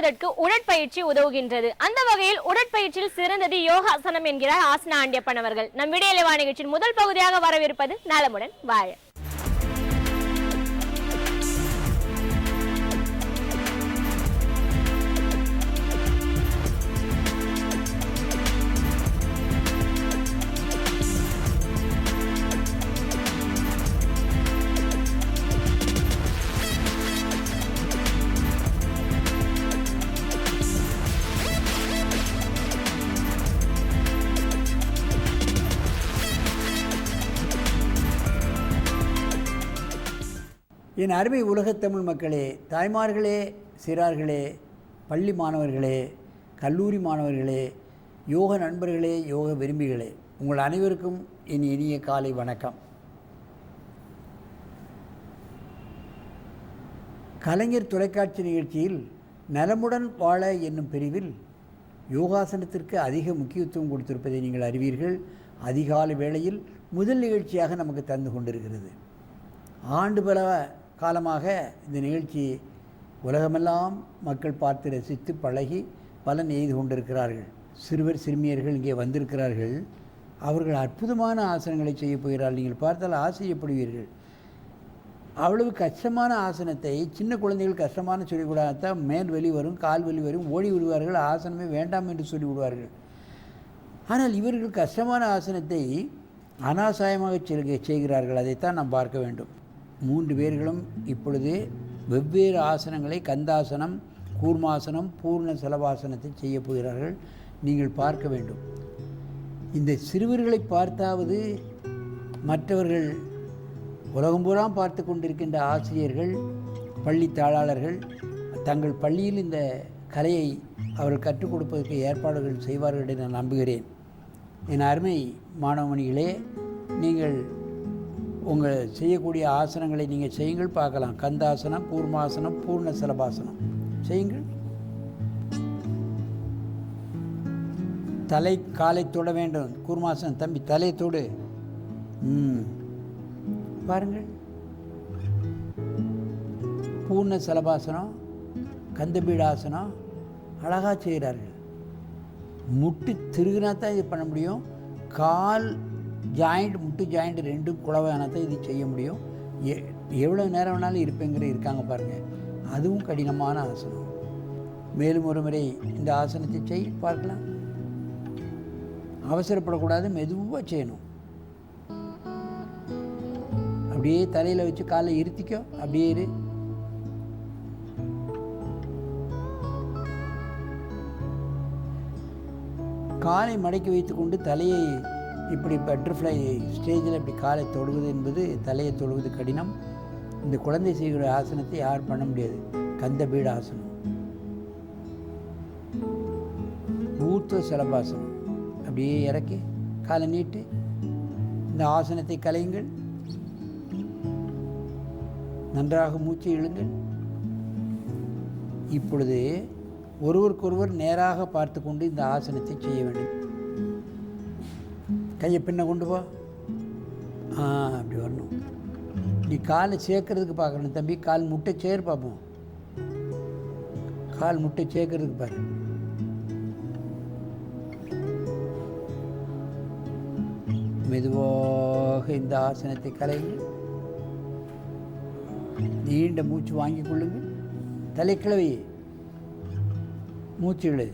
செய்வதற்கு உடற்பயிற்சி உதவுகின்றது. அந்த வகையில் உடற்பயிற்சியில் சிறந்தது யோகாசனம் என்கிறார் ஆசனா ஆண்டியப்பன் அவர்கள். நம் விடியலைவா நிகழ்ச்சியின் முதல் பகுதியாக வரவிருப்பது நலமுடன் வாழ. என் அருமை உலகத்தமிழ் மக்களே, தாய்மார்களே, சிறார்களே, பள்ளி மாணவர்களே, கல்லூரி மாணவர்களே, யோக நண்பர்களே, யோக விரும்பிகளே, உங்கள் அனைவருக்கும் என் இனிய காலை வணக்கம். கலைஞர் தொலைக்காட்சி நிகழ்ச்சியில் நலமுடன் வாழ என்னும் பிரிவில் யோகாசனத்திற்கு அதிக முக்கியத்துவம் கொடுத்திருப்பதை நீங்கள் அறிவீர்கள். அதிகாலை வேளையில் முதல் நிகழ்ச்சியாக நமக்கு தந்து கொண்டிருக்கிறது. ஆண்டு பல காலமாக இந்த நிகழ்ச்சி உலகமெல்லாம் மக்கள் பார்த்து ரசித்து பழகி பலன் எய்து கொண்டிருக்கிறார்கள். சிறுவர் சிறுமியர்கள் இங்கே வந்திருக்கிறார்கள். அவர்கள் அற்புதமான ஆசனங்களை செய்ய போகிறார்கள். நீங்கள் பார்த்தால் ஆச்சரியப்படுவீர்கள். அவ்வளவு கஷ்டமான ஆசனத்தை சின்ன குழந்தைகள் கஷ்டமான சொல்லிக்கூடாதான் மேல் வெளி வரும், கால் வெளி வரும், ஓடி விடுவார்கள், ஆசனமே வேண்டாம் என்று சொல்லிவிடுவார்கள். ஆனால் இவர்கள் கஷ்டமான ஆசனத்தை அனாசாயமாக செய்கிறார்கள். அதைத்தான் நாம் பார்க்க வேண்டும். 3 பேர்களும் இப்பொழுது வெவ்வேறு ஆசனங்களை கந்தாசனம், கூர்மாசனம், பூர்ண சலபாசனத்தை செய்ய போகிறார்கள். நீங்கள் பார்க்க வேண்டும். இந்த சிறுவர்களை பார்த்தாவது மற்றவர்கள் உலகம் பூரா பார்த்து கொண்டிருக்கின்ற ஆசிரியர்கள், பள்ளி தாளாளர்கள் தங்கள் பள்ளியில் இந்த கலையை அவர்கள் கற்றுக் கொடுப்பதற்கு ஏற்பாடுகள் செய்வார்கள் என்று நான் நம்புகிறேன். என் அருமை மாணவமணிகளே, நீங்கள் உங்கள் செய்யக்கூடிய ஆசனங்களை நீங்கள் செய்யுங்கள், பார்க்கலாம். கந்தாசனம், கூர்மாசனம், பூர்ண சலபாசனம் செய்யுங்கள். தலை காலை தொட வேண்டும். கூர்மாசனம் தம்பி தலை தொடு. பாருங்கள். பூர்ண சலபாசனம், கந்தபீடாசனம் அழகாக செய்கிறார்கள். முட்டு திருகுனா தான் இது பண்ண முடியும். கால் ஜாயிண்ட், முட்டு ஜாயிண்ட் ரெண்டும் குழவானதான் இது செய்ய முடியும். எவ்வளோ நேரம் வேணாலும் இருக்காங்க பாருங்கள். அதுவும் கடினமான ஆசனம். மேலும் ஒரு முறை இந்த ஆசனத்தை செய் பார்க்கலாம். அவசரப்படக்கூடாது, மெதுவாக செய்யணும். அப்படியே தலையில் வச்சு காலை இருத்திக்கோ, அப்படியே இரு. காலை மடக்கி வைத்துக்கொண்டு தலையை இப்படி பட்டர்ஃப்ளை ஸ்டேஜில் இப்படி காலை தொடுவது என்பது, தலையை தொடுவது கடினம். இந்த குழந்தை செய்கிற ஆசனத்தை யார் பண்ண முடியாது. கந்தபீட ஆசனம், ஊர்த்வ சலபாசனம். அப்படியே இறக்கி காலை நீட்டு இந்த ஆசனத்தை கலையுங்கள். நன்றாக மூச்சு இழுங்கள். இப்பொழுது ஒருவருக்கொருவர் நேராக பார்த்து கொண்டு இந்த ஆசனத்தை செய்ய வேண்டும். கையை பின்ன கொண்டு போ. அப்படி வரணும். நீ காலை சேர்க்கறதுக்கு பார்க்கணும் தம்பி. கால் முட்டை சேர் பார்ப்போம். கால் முட்டை சேர்க்கறதுக்கு பாரு. மெதுவாக இந்த ஆசனத்தை கலையுங்கள். நீண்ட மூச்சு வாங்கிக் கொள்ளுங்கள். தலைக்கிழவை மூச்சு இழு.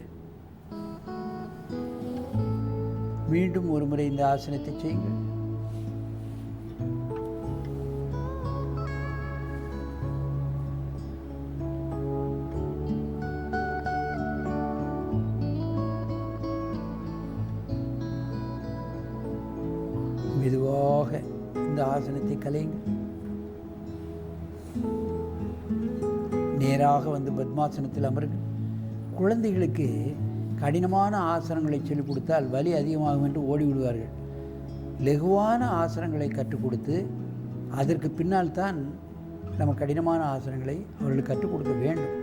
மீண்டும் ஒரு முறை இந்த ஆசனத்தை செய்யுங்கள். மெதுவாக இந்த ஆசனத்தை கலையுங்கள். நேராக வந்து பத்மாசனத்தில் அமருங்கள். குழந்தைகளுக்கு கடினமான ஆசனங்களை சொல்லிக் கொடுத்தால் வலி அதிகமாகும் என்று ஓடிவிடுவார்கள். லகுவான ஆசனங்களை கற்றுக் கொடுத்து அதற்கு பின்னால் தான் நம்ம கடினமான ஆசனங்களை அவர்களுக்கு கற்றுக் கொடுக்க வேண்டும்.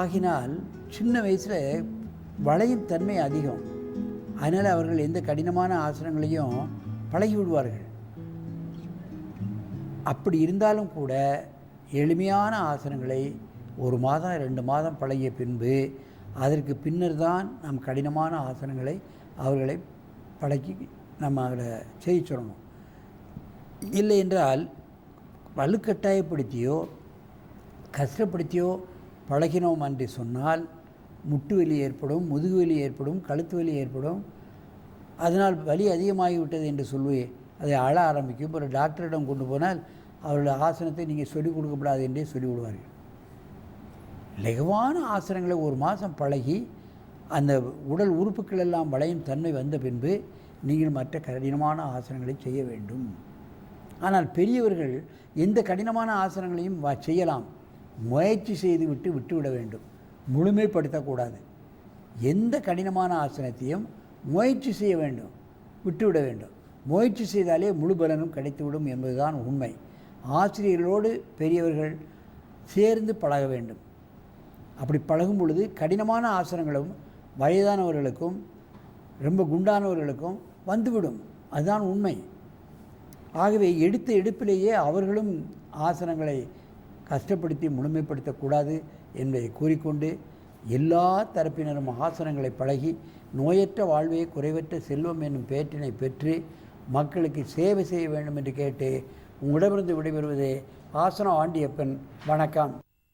ஆகினால் சின்ன வயசில் வளையும் தன்மை அதிகம். அதனால் அவர்கள் எந்த கடினமான ஆசனங்களையும் பழகி விடுவார்கள். அப்படி இருந்தாலும் கூட எளிமையான ஆசனங்களை 1 மாதம் 2 மாதம் பழகிய பின்பு அதற்கு பின்னர் தான் நம் கடினமான ஆசனங்களை அவர்களை பழக்கி நம்ம அதில் செய்ய சொல்லணும். இல்லை என்றால் வலுக்கட்டாயப்படுத்தியோ கஷ்டப்படுத்தியோ பழகினோம் என்று சொன்னால் முட்டு வலி ஏற்படும், முதுகு வலி ஏற்படும், கழுத்து வலி ஏற்படும். அதனால் வலி அதிகமாகிவிட்டது என்று சொல்லி அதை அழ ஆரம்பிக்கும். ஒரு டாக்டரிடம் கொண்டு போனால் அவர்கள் ஆசனத்தை நீங்கள் சொல்லிக் கொடுக்கப்படாது என்றே சொல்லிவிடுவார்கள். லகுவான ஆசனங்களை 1 மாதம் பழகி அந்த உடல் உறுப்புகள் எல்லாம் வளையும் தன்மை வந்த பின்பு நீங்கள் மற்ற கடினமான ஆசனங்களை செய்ய வேண்டும். ஆனால் பெரியவர்கள் எந்த கடினமான ஆசனங்களையும் செய்யலாம், முயற்சி செய்து விட்டுவிட வேண்டும், முழுமைப்படுத்தக்கூடாது. எந்த கடினமான ஆசனத்தையும் முயற்சி செய்ய வேண்டும், விட்டுவிட வேண்டும். முயற்சி செய்தாலே முழு பலனும் கிடைத்துவிடும் என்பதுதான் உண்மை. ஆசிரியர்களோடு பெரியவர்கள் சேர்ந்து பழக வேண்டும். அப்படி பழகும் பொழுது கடினமான ஆசனங்களும் வயதானவர்களுக்கும் ரொம்ப குண்டானவர்களுக்கும் வந்துவிடும். அதுதான் உண்மை. ஆகவே எடுத்த எடுப்பிலேயே அவர்களும் ஆசனங்களை கஷ்டப்படுத்தி முழுமைப்படுத்தக்கூடாது என்பதை கூறிக்கொண்டு எல்லா தரப்பினரும் ஆசனங்களை பழகி நோயற்ற வாழ்வே குறைவற்ற செல்வம் என்னும் பேற்றினை பெற்று மக்களுக்கு சேவை செய்ய வேண்டும் என்று கேட்டு உங்களிடமிருந்து விடைபெறுவதே ஆசனம் ஆண்டியப்பன். வணக்கம்.